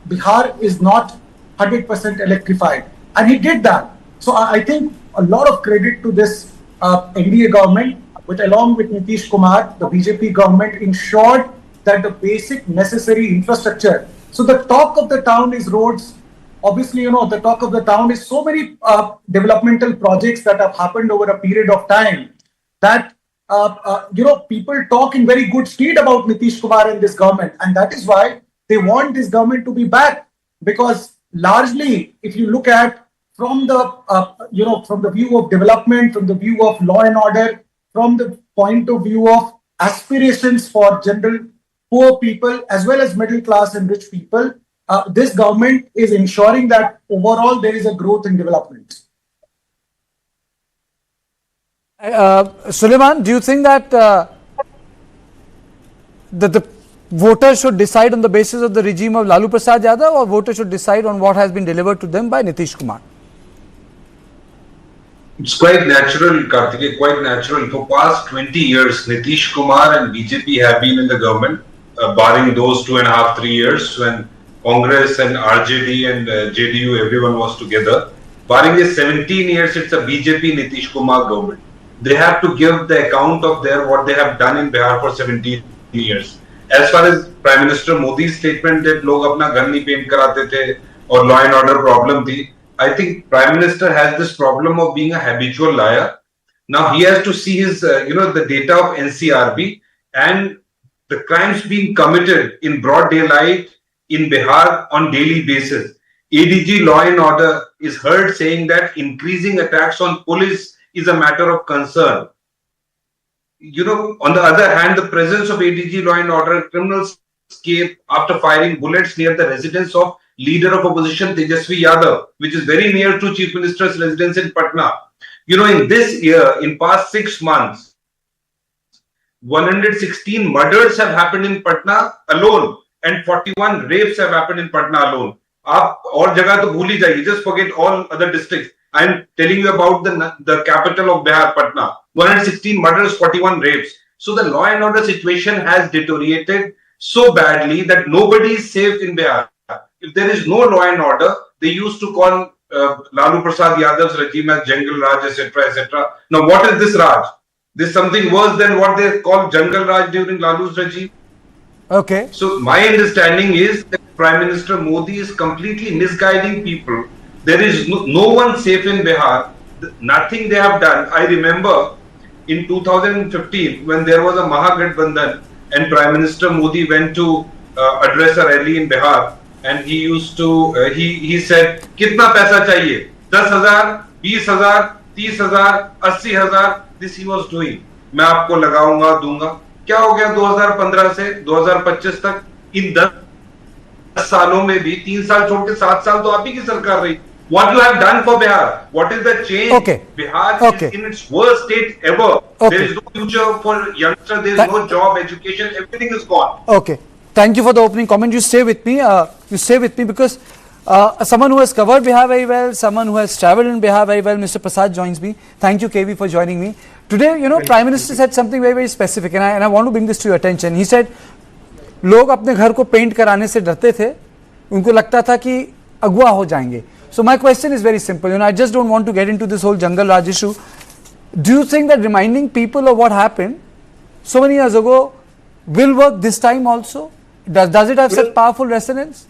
Bihar is not 100% electrified. And he did that. So I think a lot of credit to this NDA government, along with Nitish Kumar, the BJP government ensured that the basic necessary infrastructure. So the talk of the town is roads. Obviously, the talk of the town is so many developmental projects that have happened over a period of time that people talk in very good speed about Nitish Kumar and this government, and that is why they want this government to be back. Because largely, if you look at from the from the view of development, from the view of law and order, from the point of view of aspirations for general poor people as well as middle class and rich people, this government is ensuring that overall there is a growth in development. Suleiman, do you think that the voters should decide on the basis of the regime of Lalu Prasad Yadav, or voters should decide on what has been delivered to them by Nitish Kumar? It's quite natural, Karthikeya, quite natural. For past 20 years, Nitish Kumar and BJP have been in the government, barring those 2.5, 3 years when Congress and RJD and JDU, everyone was together. Barring the 17 years, it's a BJP Nitish Kumar government. They have to give the account of what they have done in Bihar for 17 years. As far as Prime Minister Modi's statement that log apna ghar nahi paint karate the or law and order problem thi, I think Prime Minister has this problem of being a habitual liar. Now he has to see his, the data of NCRB and the crimes being committed in broad daylight in Bihar on daily basis. ADG Law and Order is heard saying that increasing attacks on police is a matter of concern. On the other hand, the presence of ADG Law and Order, criminals escape after firing bullets near the residence of leader of opposition Tejasvi Yadav, which is very near to Chief Minister's residence in Patna. In this year, in past 6 months, 116 murders have happened in Patna alone and 41 rapes have happened in Patna alone. Aap aur jagah to bhool hi jaiye, just forget all other districts. I am telling you about the capital of Bihar, Patna. 116 murders, 41 rapes. So the law and order situation has deteriorated so badly that nobody is safe in Bihar. If there is no law and order, they used to call Lalu Prasad Yadav's regime as Jungle Raj, etc., etc. Now, what is this Raj? This is something worse than what they called Jungle Raj during Lalu's regime. Okay. So my understanding is that Prime Minister Modi is completely misguiding people. There is no one safe in Bihar. Nothing they have done. I remember in 2015 when there was a Mahagathbandhan and Prime Minister Modi went to address a rally in Bihar, and he used to he said kitna paisa chahiye, 10,000, 20,000, 30,000, 80,000. This he was doing. मैं आपको लगाऊंगा दूंगा. क्या हो गया 2015 से 2025 तक? इन 10 सालों में भी 3 साल छोड़ के 7 साल तो आप ही की सरकार रही. What you have done for Bihar? What is the change? Okay. Bihar is in its worst state ever. Okay. There is no future for youngsters. There is no job, education. Everything is gone. Okay. thank you for the opening comment. You stay with me. Because someone who has covered Bihar very well, someone who has travelled in Bihar very well, Mr. Prasad joins me. Thank you, KV, for joining me. Today, Prime Minister said something very, very specific, and I want to bring this to your attention. He said, लोग अपने घर को paint कराने से डरते थे, उनको लगता था कि अगवा हो जाएंगे. So my question is very simple. I just don't want to get into this whole Jungle Raj issue. Do you think that reminding people of what happened so many years ago will work this time also? Does it have such powerful resonance?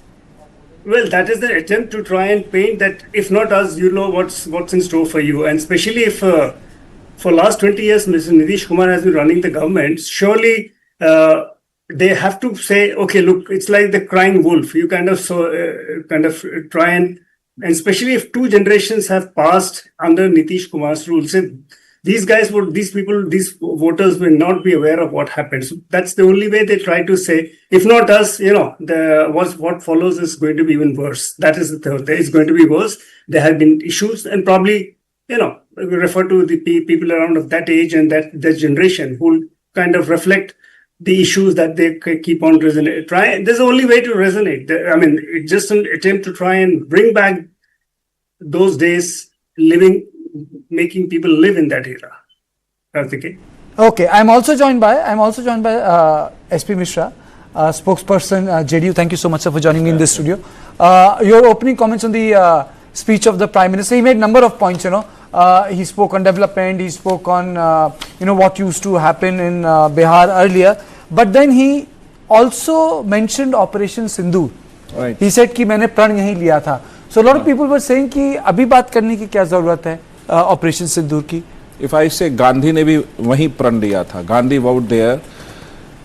Well, that is the attempt to try and paint that if not us, you know what's in store for you. And especially if for last 20 years, Mr. Nitish Kumar has been running the government, surely they have to say, okay, look, it's like the crying wolf. You kind of try and especially if two generations have passed under Nitish Kumar's rule, say, these voters will not be aware of what happened. So that's the only way they try to say, if not us, what follows is going to be even worse. That is the third. It's going to be worse. There have been issues, and probably, we refer to the people around of that age and that generation who kind of reflect the issues that they keep on resonate. There's the only way to resonate. It's just an attempt to try and bring back those days, making people live in that era. Karthikeyan. Okay, I'm also joined by SP Mishra, spokesperson JDU. Thank you so much, sir, for joining me in this studio. Your opening comments on the speech of the Prime Minister. He made a number of points. He spoke on development. He spoke on what used to happen in Bihar earlier. But then he also mentioned Operation Sindoor. Right. He said कि मैंने प्रण यहीं लिया था. So a lot of people were saying कि अभी बात करने की क्या जरूरत है Operation Sindoor की. If I say गांधी ने भी वहीं प्रण लिया था. Gandhi vowed there.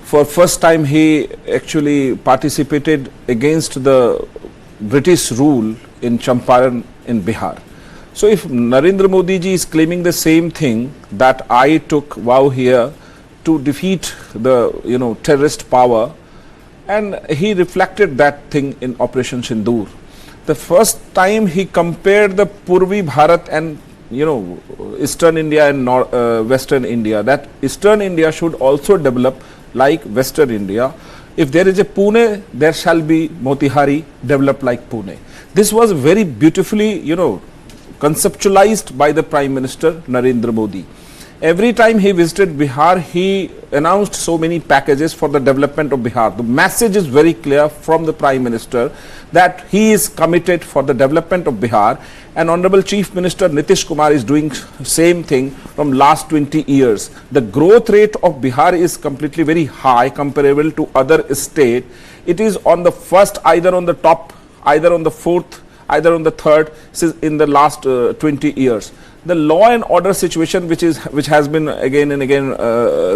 For first time he actually participated against the British rule in Champaran in Bihar. So if Narendra Modi ji is claiming the same thing, that I took vow here to defeat the terrorist power, and he reflected that thing in Operation Sindoor. The first time he compared the Purvi Bharat and Eastern India and Western India, that Eastern India should also develop like Western India. If there is a Pune, there shall be Motihari developed like Pune. This was very beautifully, conceptualized by the Prime Minister Narendra Modi. Every time he visited Bihar, he announced so many packages for the development of Bihar. The message is very clear from the Prime Minister that he is committed for the development of Bihar, and Honorable Chief Minister Nitish Kumar is doing same thing from last 20 years. The growth rate of Bihar is completely very high comparable to other states. It is on the first, either on the top, either on the fourth, either on the third in the last 20 years. The law and order situation which has been again and again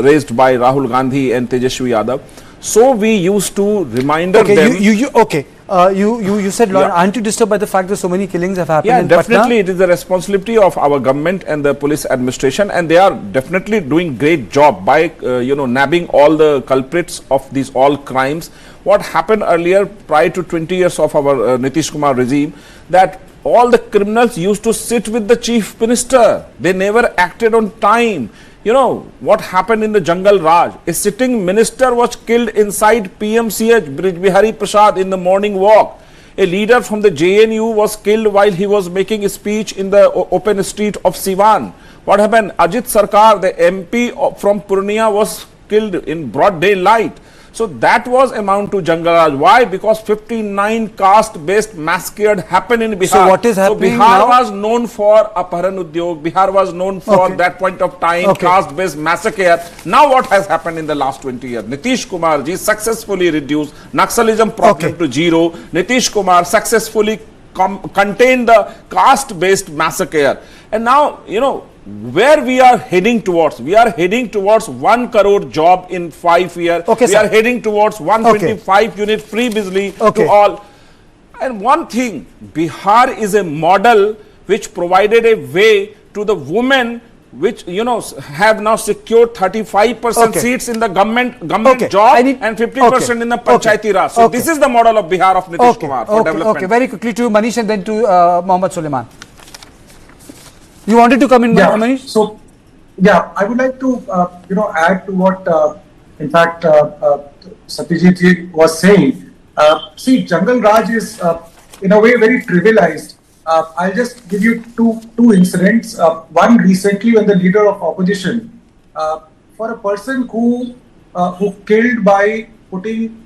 raised by Rahul Gandhi and Tejashwi Yadav. So we used to remind them. You said law. Aren't you disturbed by the fact that so many killings have happened in definitely Patna? It is the responsibility of our government and the police administration, and they are definitely doing great job by nabbing all the culprits of these all crimes. What happened earlier prior to 20 years of our Nitish Kumar regime, that all the criminals used to sit with the chief minister. They never acted on time. What happened in the Jungle Raj? A sitting minister was killed inside PMCH, Brij Bihari Prasad, in the morning walk. A leader from the JNU was killed while he was making a speech in the open street of Siwan. What happened? Ajit Sarkar, the MP from Purnia, was killed in broad daylight. So that was amount to Jungle Raj. Why? Because 59 caste-based massacre happened in Bihar. So what is happening now? now? Bihar was known for Aparan Udyog. Bihar was known for that point of time, caste-based massacre. Now what has happened in the last 20 years? Nitish Kumar ji successfully reduced Naxalism problem to zero. Nitish Kumar successfully contained the caste-based massacre. And now, where we are heading towards? We are heading towards 1 crore job in 5 years. We are heading towards 125 unit free bijli to all. And one thing, Bihar is a model which provided a way to the women which have now secured 35% seats in the government job and 50% in the Panchayati Raj. So this is the model of Bihar of Nitish Kumar for development. Okay, very quickly to Manish and then to Mohammad Suleiman. You wanted to come in, Manish? So, I would like to, add to what, in fact, Satyajit ji was saying, see, Jungle Raj is in a way very trivialized. I'll just give you two incidents. One recently when the leader of opposition, for a person who killed by putting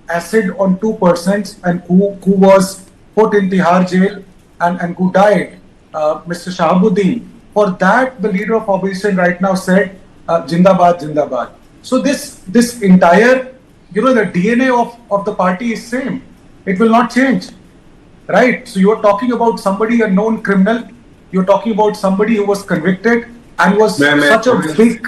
acid on 2 persons and who was put in Tihar jail and who died, Mr. Shahabuddin, for that the leader of opposition right now said, Jindabad, Jindabad. So this entire, the DNA of the party is same. It will not change, right? So you are talking about somebody, a known criminal. You're talking about somebody who was convicted and was such a big,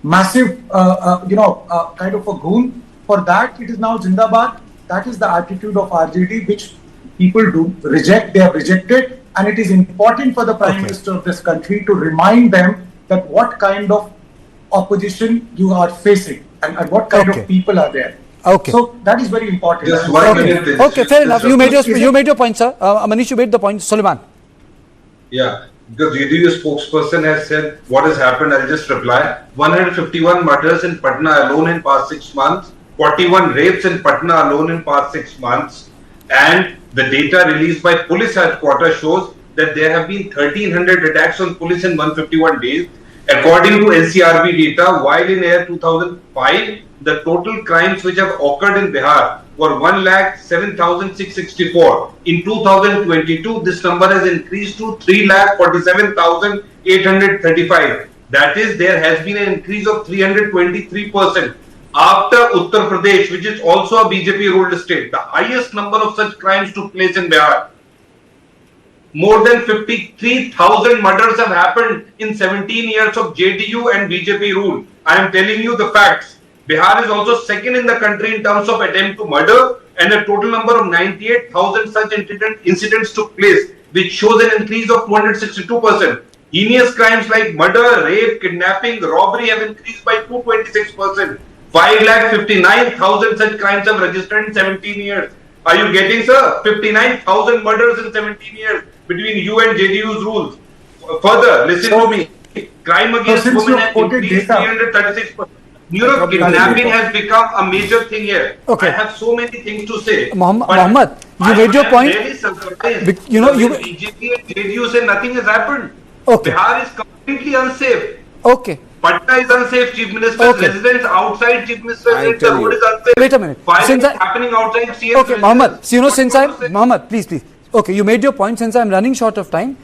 massive, kind of a goon. For that, it is now Jindabad. That is the attitude of RJD, which people do reject. They have rejected, and it is important for the Prime Minister of this country to remind them that what kind of opposition you are facing and what kind of people are there. Okay. So that is very important. Just 1 minute. Okay, fair enough. You made your point, sir. Manish, you made the point. Suleiman. Yeah, because JDU spokesperson has said what has happened. I'll just reply. 151 murders in Patna alone in past 6 months. 41 rapes in Patna alone in past 6 months. And the data released by police headquarters shows that there have been 1300 attacks on police in 151 days. According to NCRB data, while in year 2005, the total crimes which have occurred in Bihar were 1,07,664. In 2022, this number has increased to 3,47,835. That is, there has been an increase of 323%. After Uttar Pradesh, which is also a BJP-ruled state, the highest number of such crimes took place in Bihar. More than 53,000 murders have happened in 17 years of JDU and BJP rule. I am telling you the facts. Bihar is also second in the country in terms of attempt to murder, and a total number of 98,000 such incidents took place, which shows an increase of 262%. Heinous crimes like murder, rape, kidnapping, robbery have increased by 226%. 5,59,000 such crimes have registered in 17 years. Are you getting, sir? 59,000 murders in 17 years between you and JDU's rules. Further, listen to me. Crime against women has increased 336%. Kidnapping has become a major thing here. Okay. I have so many things to say. Mohammed, you made your point. Really surprised. BJP and JDU say nothing has happened. Okay. Bihar is completely unsafe. Okay. Patna is unsafe. Chief Minister's residence outside Chief Minister's residence, the road is unsafe. Wait a minute. Firing is happening outside CM. Okay, Mohammed. So, Mohammed, please. Okay, you made your point. Since I'm running short of time,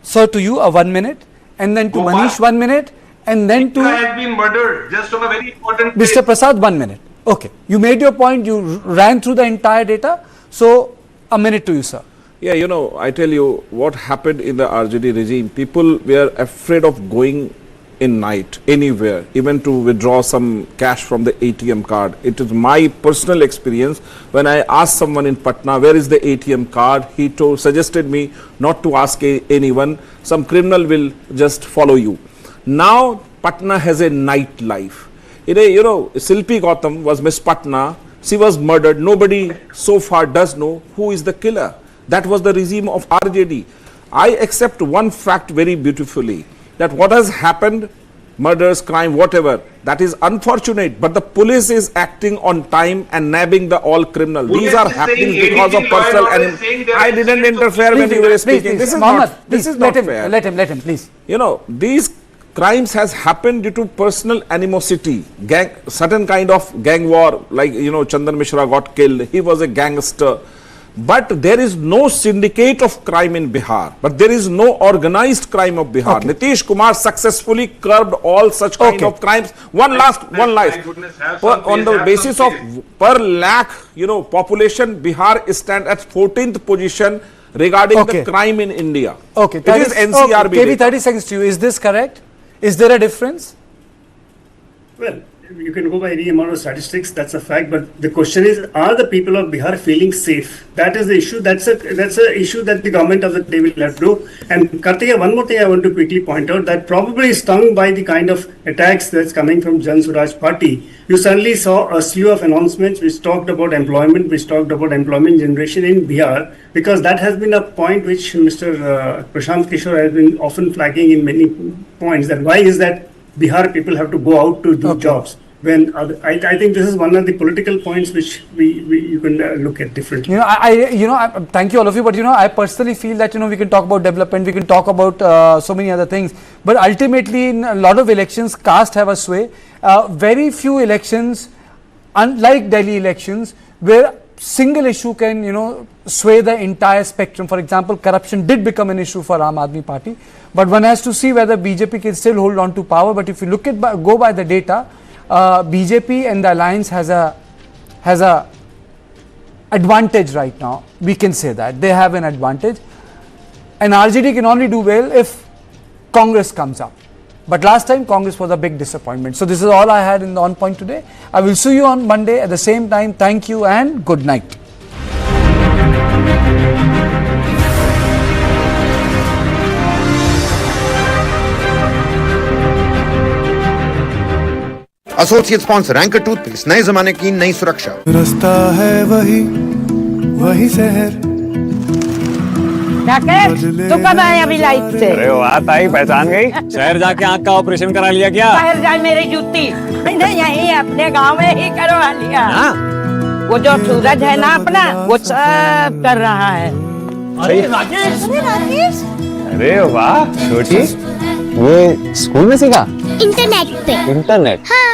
sir, to you, 1 minute, and then to Manish, 1 minute, and then to... I have been murdered just on a very important Mr. Prasad, 1 minute. Okay, you made your point. You ran through the entire data. So, a minute to you, sir. Yeah, I tell you what happened in the RJD regime. People were afraid of going in night anywhere, even to withdraw some cash from the ATM card. It is my personal experience. When I asked someone in Patna, where is the ATM card, he suggested me not to ask anyone. Some criminal will just follow you. Now Patna has a nightlife. Silpi Gautam was Miss Patna. She was murdered. Nobody so far does know who is the killer. That was the regime of RJD. I accept one fact very beautifully, that what has happened, murders, crime, whatever, that is unfortunate, but the police is acting on time and nabbing the all criminal. These are happening because of personal and I didn't interfere when you were speaking. This is not fair. Let him, please. These crimes has happened due to personal animosity, certain kind of gang war, like, Chandan Mishra got killed. He was a gangster. But there is no syndicate of crime in Bihar. But there is no organized crime of Bihar. Okay. Nitish Kumar successfully curbed all such kind of crimes. One last. On the basis of per lakh, population, Bihar stands at 14th position regarding the crime in India. Okay. It is NCRB. Maybe 30 seconds to you. Is this correct? Is there a difference? Well, you can go by any amount of statistics, that's a fact, but the question is, are the people of Bihar feeling safe? That is the issue. That's a issue that the government of the day will have to do. And Karthikeya, one more thing I want to quickly point out, that probably stung by the kind of attacks that's coming from Jan Swaraj Party, you suddenly saw a slew of announcements which talked about employment, which talked about employment generation in Bihar, because that has been a point which Mr. Prashant Kishore has been often flagging in many points, that why is that Bihar people have to go out to do jobs. when I think this is one of the political points which you can look at differently. Thank you all of you, but I personally feel that we can talk about development, we can talk about so many other things, but ultimately in a lot of elections caste have a sway. Very few elections, unlike Delhi elections, where single issue can sway the entire spectrum. For example, corruption did become an issue for Aam Aadmi Party, but one has to see whether BJP can still hold on to power. But if you go by the data, BJP and the alliance has a advantage right now. We can say that they have an advantage, and RJD can only do well if Congress comes up. But last time Congress was a big disappointment. So this is all I had in the On Point today. I will see you on Monday at the same time. Thank you and good night. Associate sponsor anchor toothpaste, नए जमाने की नई सुरक्षा। रास्ता है वही शहर। तू कब आए अभी लाइफ से? अरे वाह ताई, पहचान गई? शहर जाके आँख का ऑपरेशन करा लिया क्या? शहर जाए मेरी जूती, नहीं यही अपने गांव में ही करवा लिया। वो जो सूरज है ना अपना, वो सब कर रहा है। अरे राकेश, अरे वाह छोटी, ये स्कूल में सीखा? इंटरनेट पे। इंटरनेट? हाँ।